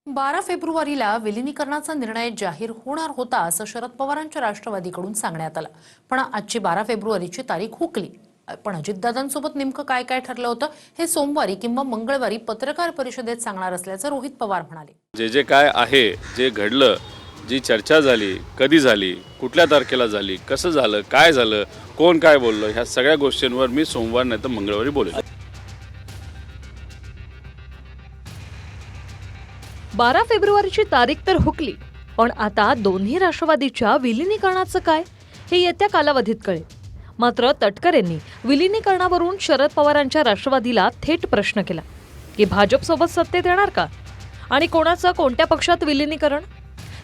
12 फेब्रुवारीला विलिनीकरणाचा निर्णय जाहीर होणार होता असं शरद पवारांच्या राष्ट्रवादीकडून सांगण्यात आलं। पण आजची 12 फेब्रुवारीची तारीख हुकली। पण अजितदादांसोबत नेमकं काय काय ठरलं होतं हे सोमवारी किंवा मंगळवारी पत्रकार परिषदेत सांगणार असल्याचं रोहित पवार म्हणाले। जे काय आहे, जे घडलं, जी चर्चा झाली, कधी झाली, कुठल्या तारखेला झाली, कसं झालं, काय झालं, कोण काय बोललं, ह्या सगळ्या गोष्टींवर मी सोमवार नाही तर मंगळवारी बोलेन। 12 फेब्रुवारीची तारीख तर हुकली, पण आता दोन्ही राष्ट्रवादीच्या विलिनीकरणाचं काय हे येत्या कालावधीत कळेल। मात्र तटकर यांनी विलिनीकरणावरून शरद पवारांच्या राष्ट्रवादीला थेट प्रश्न केला की भाजपसोबत सत्तेत येणार का आणि कोणाचं कोणत्या पक्षात विलिनीकरण।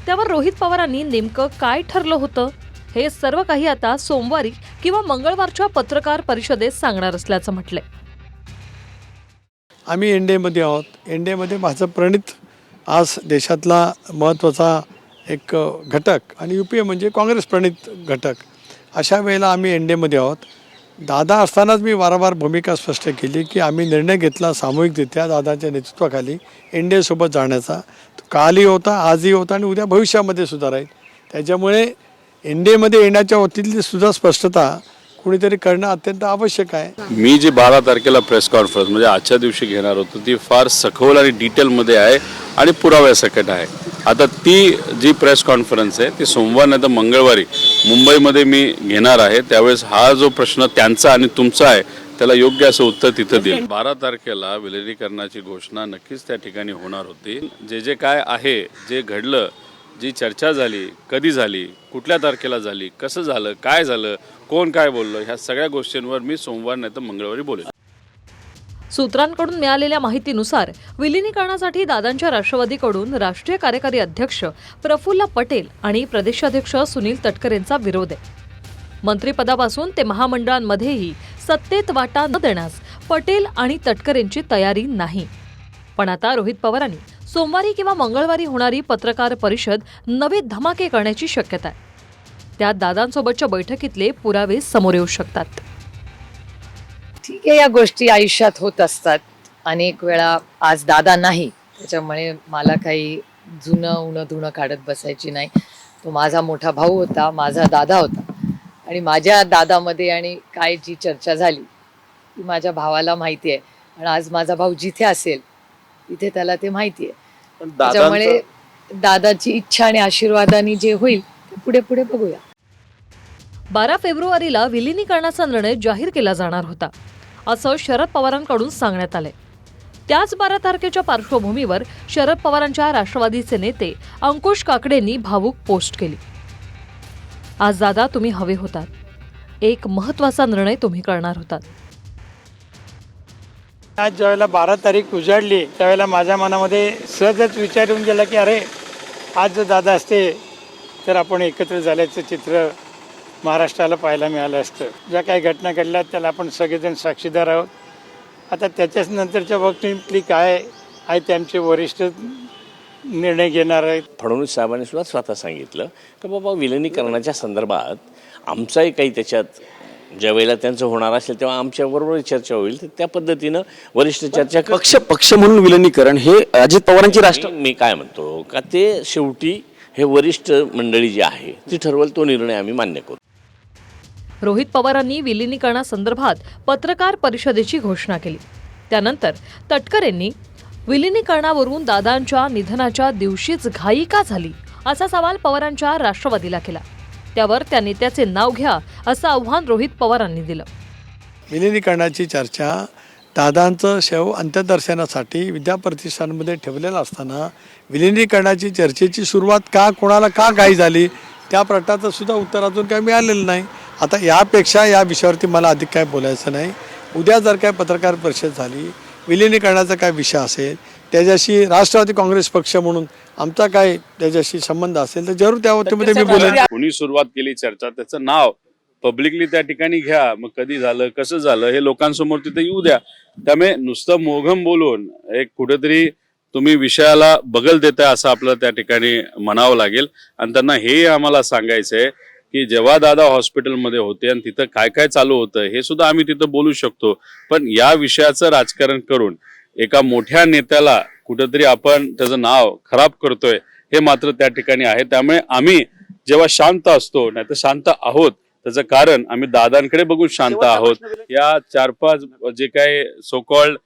त्यावर रोहित पवारांनी नेमकं काय ठरलं होतं हे सर्व काही आता सोमवारी किंवा मंगळवारच्या पत्रकार परिषदेत सांगणार असल्याचं म्हटलंय। आम्ही एनडीएमध्ये आहोत। एनडीएमध्ये माझं प्रणित आज देशातला महत्त्वाचा एक घटक आणि यूपीए म्हणजे काँग्रेस प्रणित घटक। अशा वेळेला आम्ही एनडीएमध्ये आहोत। दादा असतानाच मी वारंवार भूमिका स्पष्ट केली की आम्ही निर्णय घेतला सामूहिकरित्या दादाच्या नेतृत्वाखाली एनडीएसोबत जाण्याचा। कालही होता, आजही होता आणि उद्या भविष्यामध्ये सुद्धा राहील। त्याच्यामुळे एनडीएमध्ये येण्याच्या बाबतीतली सुद्धा स्पष्टता कुणीतरी करणं अत्यंत आवश्यक आहे। मी जी 12 तारखेला प्रेस कॉन्फरन्स म्हणजे आजच्या दिवशी घेणार होतो ती फार सखोल आणि डिटेलमध्ये आहे आणि पुराव्यासकट आहे। आता ती जी प्रेस कॉन्फरन्स आहे ती सोमवार नाही तर मंगळवारी मुंबईमध्ये मी घेणार आहे। त्यावेळेस हा जो प्रश्न त्यांचा आणि तुमचा आहे त्याला योग्य असं उत्तर तिथं देईल। 12 तारखेला विलिनीकरणाची घोषणा नक्कीच त्या ठिकाणी होणार होती। जे काय आहे, जे घडलं, जी चर्चा झाली, कधी झाली, कुठल्या तारखेला झाली, कसं झालं, काय झालं, कोण काय बोललं, ह्या सगळ्या गोष्टींवर मी सोमवार नाही तर मंगळवारी बोलेन। सूत्रांकडून मिळालेल्या माहितीनुसार विलिनीकरणासाठी दादांच्या राष्ट्रवादीकडून राष्ट्रीय कार्यकारी अध्यक्ष प्रफुल्ल पटेल आणि प्रदेशाध्यक्ष सुनील तटकर यांचा विरोध आहे। मंत्रिपदापासून ते महामंडळांमध्येही सत्तेत वाटा न देण्यास पटेल आणि तटकर यांची तयारी नाही। पण आता रोहित पवारांनी सोमवारी किंवा मंगळवारी होणारी पत्रकार परिषद नवे धमाके करण्याची शक्यता आहे। त्यात दादांसोबतच्या बैठकीतले पुरावे समोर येऊ शकतात। ठीक आहे, या गोष्टी आयुष्यात होत असतात अनेक वेळा। आज दादा नाही, त्याच्यामुळे मला काही जुनं उणं धुणं काढत बसायची नाही। तो माझा मोठा भाऊ होता, माझा दादा होता आणि माझ्या दादामध्ये आणि काय जी चर्चा झाली ती माझ्या भावाला माहिती आहे आणि आज माझा भाऊ जिथे असेल तिथे त्याला ते माहिती आहे। त्याच्यामुळे दादाची इच्छा आणि आशीर्वादाने जे होईल ते पुढे पुढे बघूया। 12 फेब्रुवारीला विलिनीकरणाचा निर्णय जाहीर केला जाणार होता असं शरद पवारांकडून सांगण्यात आलंय। त्याच 12 तारखेच्या पार्श्वभूमीवर शरद पवारांच्या राष्ट्रवादीचे नेते अंकुश काकडेंनी भावूक पोस्ट केली। आज दादा तुम्ही हवे होतात, एक महत्त्वाचा निर्णय तुम्ही करणार होतात। आज ज्यावेळेला 12 तारीख उजाडली त्यावेळेला माझ्या मनामध्ये सहजच विचार येऊन गेला की अरे आज जर दादा असते तर आपण एकत्र झाल्याचं चित्र महाराष्ट्राला पाहायला मिळालं असतं। ज्या काही घटना घडल्या त्याला आपण सगळेजण साक्षीदार आहोत। आता त्याच्याच नंतरच्या बाबतीतली काय आहे ते आमचे वरिष्ठ निर्णय घेणार आहेत। फडणवीस साहेबांनी सुद्धा स्वतः सांगितलं की बाबा विलिनीकरणाच्या संदर्भात आमचाही काही त्याच्यात ज्या वेळेला त्यांचं होणार असेल तेव्हा आमच्याबरोबर चर्चा होईल, तर त्या पद्धतीनं वरिष्ठ चर्चा पक्ष म्हणून विलिनीकरण हे अजित पवारांची राष्ट्र मी काय म्हणतो का ते शेवटी हे वरिष्ठ मंडळी जी आहे ती ठरवल, तो निर्णय आम्ही मान्य करू। रोहित पवारांनी विलिनीकरणासंदर्भात पत्रकार परिषदेची घोषणा केली। त्यानंतर तटकर यांनी विलिनीकरणावरून दादांच्या निधनाच्या दिवशीच घाई का झाली असा सवाल पवारांच्या राष्ट्रवादीला केला। त्यावर त्या नेत्याचे नाव घ्या असं आव्हान रोहित पवारांनी दिलं। विलिनीकरणाची चर्चा दादांचं शव अंत्यदर्शनासाठी विद्याप्रतिष्ठानमध्ये ठेवलेलं असताना विलिनीकरणाची चर्चेची सुरुवात का कोणाला का घाई झाली त्या प्रश्नाचं सुद्धा उत्तर अजून काही मिळालेलं नाही। आता यापेक्षा या विषयावरती मला अधिक काय बोलायचं नाही। उद्या जर काय पत्रकार परिषद झाली, विलिनीकरणाचा काय विषय असेल, त्याच्याशी राष्ट्रवादी काँग्रेस पक्ष म्हणून आमचा काय त्याच्याशी संबंध असेल तर जरूर त्या बाबतीमध्ये मी बोलेन। कोणी सुरुवात केली चर्चा त्याचं नाव पब्लिकली त्या ठिकाणी घ्या, मग कधी झालं, कसं झालं हे लोकांसमोर तिथे येऊ द्या। त्यामुळे नुसतं मोघम बोलून एक कुठेतरी तुम्ही विषयाला बगल देताय असं आपलं त्या ठिकाणी म्हणावं लागेल। आणि त्यांना हे आम्हाला सांगायचंय की जेव्हा दादा हॉस्पिटलमध्ये होते आणि तिथं काय काय चालू होतं हे सुद्धा आम्ही तिथं बोलू शकतो, पण या विषयाचं राजकारण करून एका मोठ्या नेत्याला कुठेतरी आपण त्याचं नाव खराब करतोय हे मात्र त्या ठिकाणी आहे. त्यामुळे आम्ही जेव्हा शांत असतो नाही तर शांत आहोत त्याचं कारण आम्ही दादांकडे बघून शांत आहोत. या 4-5 जे काही सो कॉल्ड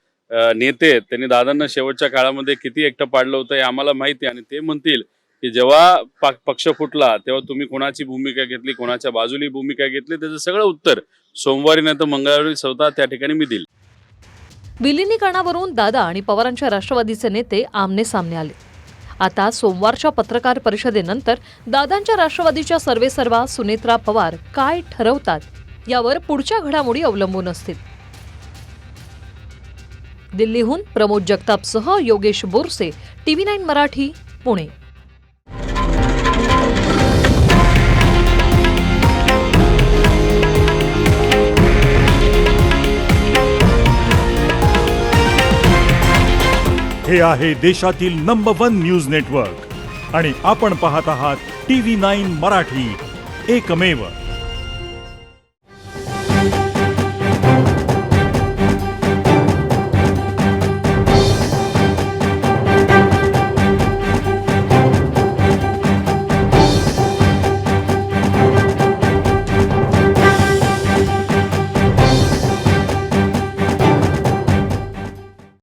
नेते आहेत, त्यांनी दादांना शेवटच्या काळामध्ये किती एकटं पाडलं होतं हे आम्हाला माहिती आहे. आणि ते म्हणतील की जेव्हा पक्ष फुटला तेव्हा तुम्ही कोणाची भूमिका घेतली, कोणाच्या बाजूली भूमिका घेतली, त्याचं सगळं उत्तर सोमवारी नाही तर मंगळवारी स्वतः त्या ठिकाणी मी देईल. विलिनीकरणावरून दादा आणि पवारांच्या राष्ट्रवादीचे नेते आमने सामने आले. आता सोमवारच्या पत्रकार परिषदेनंतर दादांच्या राष्ट्रवादीच्या सर्वेसर्वा सुनेत्रा पवार काय ठरवतात यावर पुढच्या घडामोडी अवलंबून असतील. दिल्लीहून प्रमोद जगतापसह योगेश बोरसे, TV9 मराठी, पुणे. हे आहे देशातील नंबर 1 न्यूज नेटवर्क आणि आपण पाहत आहात TV9 मराठी, एकमेव.